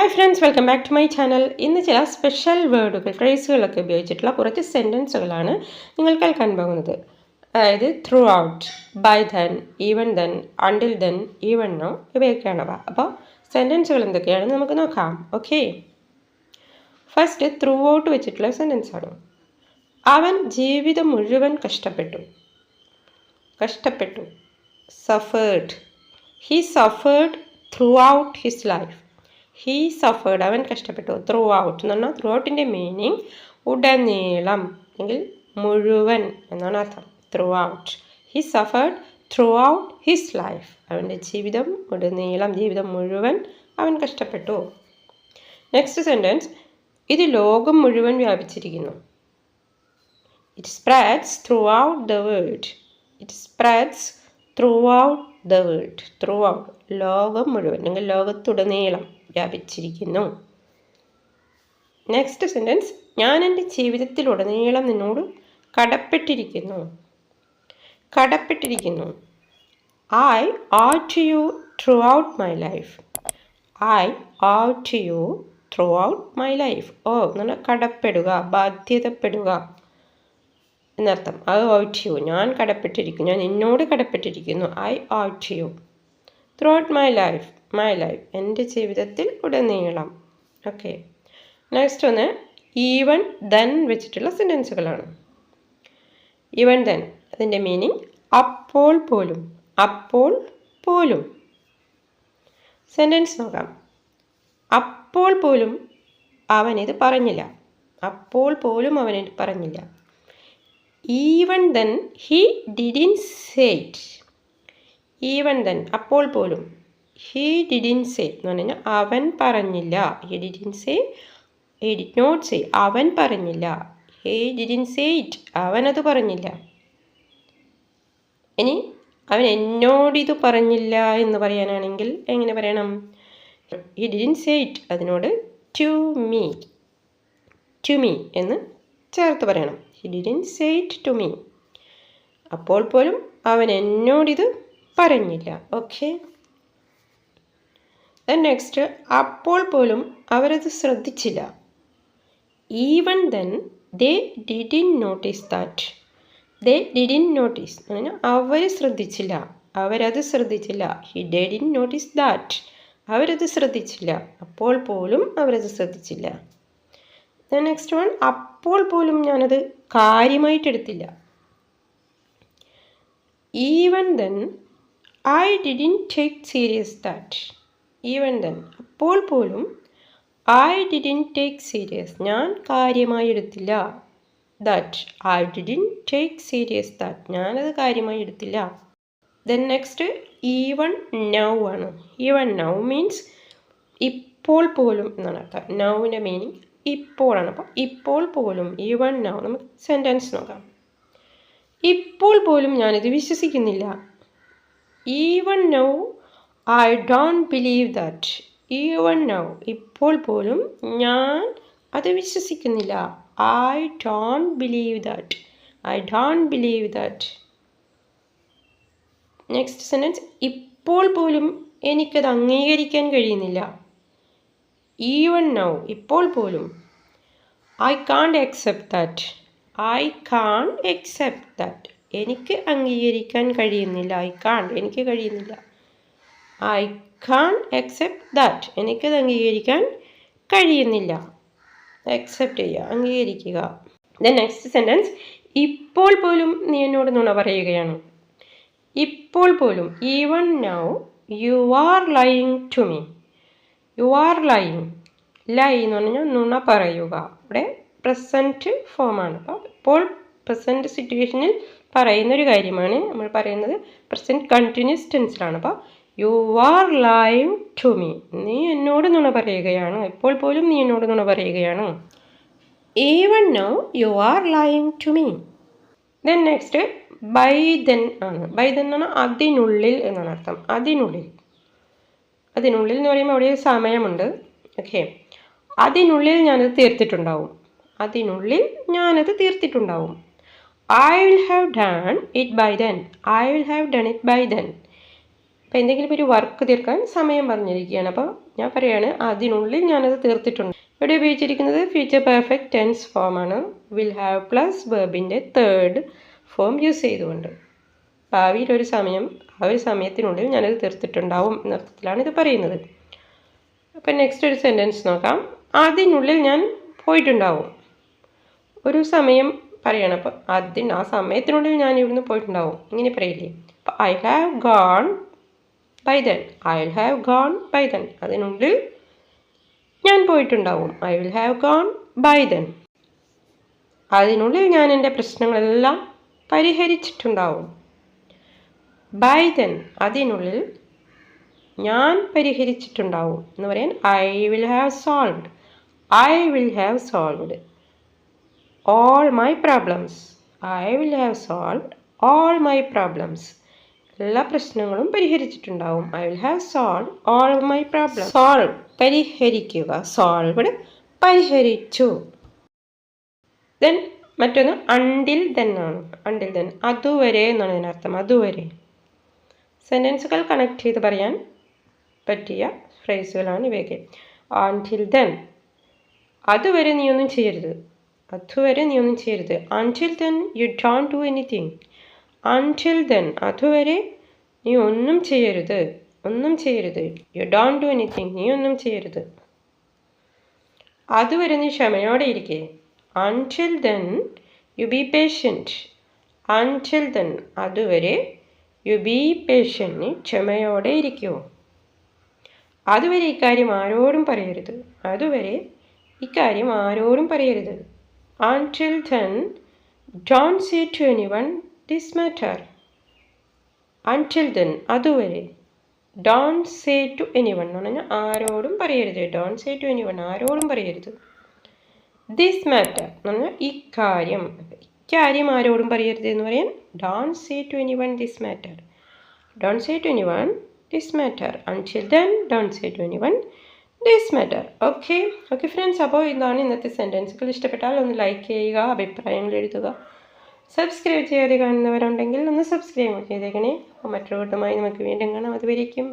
Hi friends, welcome back to my channel. ഇന്ന് ചില special വേർഡുകൾ ഫ്രേസുകളൊക്കെ ഉപയോഗിച്ചിട്ടുള്ള കുറച്ച് സെൻറ്റൻസുകളാണ് നിങ്ങൾ കേൾക്കാൻ പോകുന്നത്. അതായത് throughout, by then, even then, until then, even no ഇവയൊക്കെയാണവ. അപ്പോൾ സെൻറ്റൻസുകൾ എന്തൊക്കെയാണെന്ന് നമുക്ക് നോക്കാം. ഓക്കെ, ഫസ്റ്റ് ത്രൂ ഔട്ട് വെച്ചിട്ടുള്ള സെൻറ്റൻസാണ്. അവൻ ജീവിതം മുഴുവൻ കഷ്ടപ്പെട്ടു. Suffered. He suffered through out his life. He suffered, അവൻ കഷ്ടപ്പെട്ടു. ത്രൂ ഔട്ട് എന്ന് പറഞ്ഞാൽ ത്രൂ ഔട്ടിൻ്റെ മീനിങ് ഉടനീളം അല്ലെങ്കിൽ മുഴുവൻ എന്നാണ് അർത്ഥം. Through out. He suffered through out his life. അവൻ്റെ ജീവിതം ഉടനീളം, ജീവിതം മുഴുവൻ അവൻ കഷ്ടപ്പെട്ടു. നെക്സ്റ്റ് സെൻറ്റൻസ്, ഇത് ലോകം മുഴുവൻ വ്യാപിച്ചിരിക്കുന്നു. It spreads through out the world. It spreads through out the world. Through out, ലോകം മുഴുവൻ അല്ലെങ്കിൽ ലോകത്തുടനീളം വ്യാപിച്ചിരിക്കുന്നു. നെക്സ്റ്റ് സെൻറ്റൻസ്, ഞാൻ എൻ്റെ ജീവിതത്തിലുടനീളം നിന്നോട് കടപ്പെട്ടിരിക്കുന്നു. I owe to you throughout my life. I owe to you throughout my life. Owe എന്ന് പറഞ്ഞാൽ കടപ്പെടുക, ബാധ്യതപ്പെടുക എന്നർത്ഥം. ഐ ഓ ടു യു, ഞാൻ കടപ്പെട്ടിരിക്കുന്നു, ഞാൻ നിന്നോട് കടപ്പെട്ടിരിക്കുന്നു. I owe to you throughout my life. എൻ്റെ ജീവിതത്തിൽ ഉടനീളം. ഓക്കെ, നെക്സ്റ്റ് ഒന്ന് ഈവൻ ദെൻ വെച്ചിട്ടുള്ള സെൻറ്റൻസുകളാണ്. ഈവൻ ദെൻ, അതിൻ്റെ മീനിങ് അപ്പോൾ പോലും. സെൻറ്റൻസ് നോക്കാം. അപ്പോൾ പോലും അവനിത് പറഞ്ഞില്ല. Even then he didn't say it. Even then, അപ്പോൾ പോലും. ഹി ഡിഡിൻറ്റ് സേ എന്ന് പറഞ്ഞു കഴിഞ്ഞാൽ അവൻ പറഞ്ഞില്ല. He didn't say, he did not say, അവൻ പറഞ്ഞില്ല. ഹി ഡിഡിൻറ്റ് സേ ഇറ്റ്, അവനത് പറഞ്ഞില്ല. ഇനി അവൻ എന്നോടിത് പറഞ്ഞില്ല എന്ന് പറയാനാണെങ്കിൽ എങ്ങനെ പറയണം? ഹി ഡിഡിൻറ്റ് സേ ഇറ്റ്, അതിനോട് ടു മീ എന്ന് ചേർത്ത് പറയണം. He didn't say it to me. അപ്പോൾ പോലും അവൻ എന്നോടിത് പറഞ്ഞില്ല. ഓക്കെ, നെക്സ്റ്റ്, അപ്പോൾ പോലും അവരത് ശ്രദ്ധിച്ചില്ല. Even then they didn't notice that. എന്ന് പറഞ്ഞാൽ അവർ ശ്രദ്ധിച്ചില്ല, അവരത് ശ്രദ്ധിച്ചില്ല. ഹി ഡിഡിൻറ്റ് നോട്ടീസ് ദാറ്റ്, അവരത് ശ്രദ്ധിച്ചില്ല. അപ്പോൾ പോലും അവരത് ശ്രദ്ധിച്ചില്ല. നെക്സ്റ്റ് വൺ, അപ്പോൾ പോലും ഞാനത് കാര്യമായിട്ടെടുത്തില്ല. Even then I didn't take serious that. Even then, അപ്പോൾ പോലും ഐ ഡിഡിൻറ്റ് ടേക്ക് സീരിയസ്, ഞാൻ കാര്യമായി എടുത്തില്ല. That, I didn't take serious that, ഞാനത് കാര്യമായി എടുത്തില്ല. ദെൻ നെക്സ്റ്റ് ഈവൻ നൗ ആണ്. ഈവൻ നൗ മീൻസ് ഇപ്പോൾ പോലും എന്നാണ് അർത്ഥം. നൗവിൻ്റെ മീനിങ് ഇപ്പോഴാണ്. അപ്പോൾ ഇപ്പോൾ പോലും, ഈവൻ നൗ. നമുക്ക് സെൻറ്റൻസ് നോക്കാം. ഇപ്പോൾ പോലും ഞാനിത് വിശ്വസിക്കുന്നില്ല. Even now I don't believe that. Even now, ഇപ്പോൾ പോലും ഞാൻ അത് വിശ്വസിക്കുന്നില്ല. I don't believe that. Next sentence, ഇപ്പോൾ പോലും എനിക്കത് അംഗീകരിക്കാൻ കഴിയുന്നില്ല. ഈവൻ നൗ, ഇപ്പോൾ പോലും. I can't accept that. എനിക്ക് അംഗീകരിക്കാൻ കഴിയുന്നില്ല. എനിക്ക് കഴിയുന്നില്ല. ഐ കാൺട്ട് അക്സെപ്റ്റ് ദാറ്റ്, എനിക്കത് അംഗീകരിക്കാൻ കഴിയുന്നില്ല. അക്സെപ്റ്റ് ചെയ്യുക, അംഗീകരിക്കുക. ദെൻ നെക്സ്റ്റ് സെൻറ്റൻസ്, ഇപ്പോൾ പോലും നീ എന്നോട് നുണ പറയുകയാണ്. ഇപ്പോൾ പോലും, even now you are lying to me. Lie എന്ന് പറഞ്ഞാൽ നുണ പറയുക. ഇവിടെ പ്രസൻറ്റ് ഫോമാണ്. അപ്പോൾ ഇപ്പോൾ പ്രസൻറ്റ് സിറ്റുവേഷനിൽ പറയുന്നൊരു കാര്യമാണ് നമ്മൾ പറയുന്നത്. പ്രസൻറ്റ് കണ്ടിന്യൂസ് ടെൻസിലാണ്. അപ്പോൾ you are lying to me, നീ എന്നോട് നുണ പറയുകയാണ്. ഇപ്പോൾ പോലും നീ എന്നോട് നുണ പറയുകയാണ്. Even now you are lying to me. Then next by then ആണ്. ബൈ ദെൻ എന്ന് പറഞ്ഞാൽ അതിനുള്ളിൽ എന്നാണ് അർത്ഥം. അതിനുള്ളിൽ എന്ന് പറയുമ്പോൾ അവിടെ സമയമുണ്ട്. ഓക്കെ, അതിനുള്ളിൽ ഞാനത് തീർത്തിട്ടുണ്ടാവും. I will have done it by then. അപ്പോൾ എന്തെങ്കിലും ഒരു വർക്ക് തീർക്കാൻ സമയം പറഞ്ഞിരിക്കുകയാണ്. അപ്പോൾ ഞാൻ പറയാണ് അതിനുള്ളിൽ ഞാനത് തീർത്തിട്ടുണ്ട്. ഇവിടെ ഉപയോഗിച്ചിരിക്കുന്നത് ഫ്യൂച്ചർ പെർഫെക്റ്റ് ടെൻസ് ഫോമാണ്. വിൽ ഹാവ് പ്ലസ് വെർബിൻ്റെ തേർഡ് ഫോം യൂസ് ചെയ്തുകൊണ്ട്. ഭാവിയിൽ ഒരു സമയം, ആ ഒരു സമയത്തിനുള്ളിൽ ഞാനത് തീർത്തിട്ടുണ്ടാവും എന്നർത്ഥത്തിലാണ് ഇത് പറയുന്നത്. അപ്പം നെക്സ്റ്റ് ഒരു സെൻറ്റൻസ് നോക്കാം. അതിനുള്ളിൽ ഞാൻ പോയിട്ടുണ്ടാവും. ഒരു സമയം പറയണം. അപ്പോൾ ആ സമയത്തിനുള്ളിൽ ഞാൻ ഇവിടുന്ന് പോയിട്ടുണ്ടാവും, ഇങ്ങനെ പറയില്ലേ? അപ്പോൾ I have gone by then. I will have gone by then. അതിനുള്ളിൽ ഞാൻ പോയിട്ടുണ്ടാവും. I will have gone by then. അതിനുള്ളിൽ ഞാൻ എൻ്റെ പ്രശ്നങ്ങളെല്ലാം പരിഹരിച്ചിട്ടുണ്ടാവും. ബൈ ദെൻ, അതിനുള്ളിൽ ഞാൻ പരിഹരിച്ചിട്ടുണ്ടാവും എന്ന് പറയാൻ I will have solved. I will have solved all my problems. I will have solved all my problems. എല്ലാ പ്രശ്നങ്ങളും പരിഹരിച്ചിട്ടുണ്ടാവും. I will have solved all my problems. Solve, പരിഹരിക്കുക. Solved, പരിഹരിച്ചു. Then മറ്റൊന്ന് until then ആണ്. Until then, അതുവരെ എന്നാണ് ഇതിനർത്ഥം. അതുവരെ. സെൻറ്റൻസുകൾ കണക്ട് ചെയ്ത് പറയാൻ പറ്റിയ ഫ്രേസുകളാണ് ഇവയൊക്കെ. Until then, അതുവരെ നീ ഒന്നും ചെയ്യരുത്. അതുവരെ നീ ഒന്നും ചെയ്യരുത്. Until then you don't do anything. Until then, അതുവരെ നീ ഒന്നും ചെയ്യരുത്. ഒന്നും ചെയ്യരുത്. You don't do anything. നീ ഒന്നും ചെയ്യരുത്. അതുവരെ നീ ക്ഷമയോടെ ഇരിക്കേ. Until then you be patient. Until then, അതുവരെ you be patient. നീ ക്ഷമയോടെ ഇരിക്കൂ. അതുവരെ ഇക്കാര്യം ആരോടും പറയരുത്. അതുവരെ ഇക്കാര്യം ആരോടും പറയരുത്. Until then, don't say to anyone this matter. Until then, അതുവരെ. Don't say to anyone എന്ന് പറഞ്ഞാൽ ആരോടും പറയരുത്. Don't say to anyone, ആരോടും പറയരുത്. This matter എന്ന് പറഞ്ഞാൽ ഇക്കാര്യം. ഇക്കാര്യം ആരോടും പറയരുത് എന്ന് പറയാൻ don't say to anyone this matter. Don't say to anyone this matter. Until then, don't say to anyone this matter. Okay friends, അപ്പോൾ ഇതാണ് ഇന്നത്തെ സെൻറ്റൻസുകൾ. ഇഷ്ടപ്പെട്ടാൽ ഒന്ന് ലൈക്ക് ചെയ്യുക, അഭിപ്രായങ്ങൾ എഴുതുക. സബ്സ്ക്രൈബ് ചെയ്യാതെ കാണുന്നവരുണ്ടെങ്കിൽ ഒന്ന് സബ്സ്ക്രൈബ് ചെയ്തേക്കണേ. മറ്റൊരു കൂട്ടമായി നമുക്ക് വീണ്ടും കാണാം. അതുവരേക്കും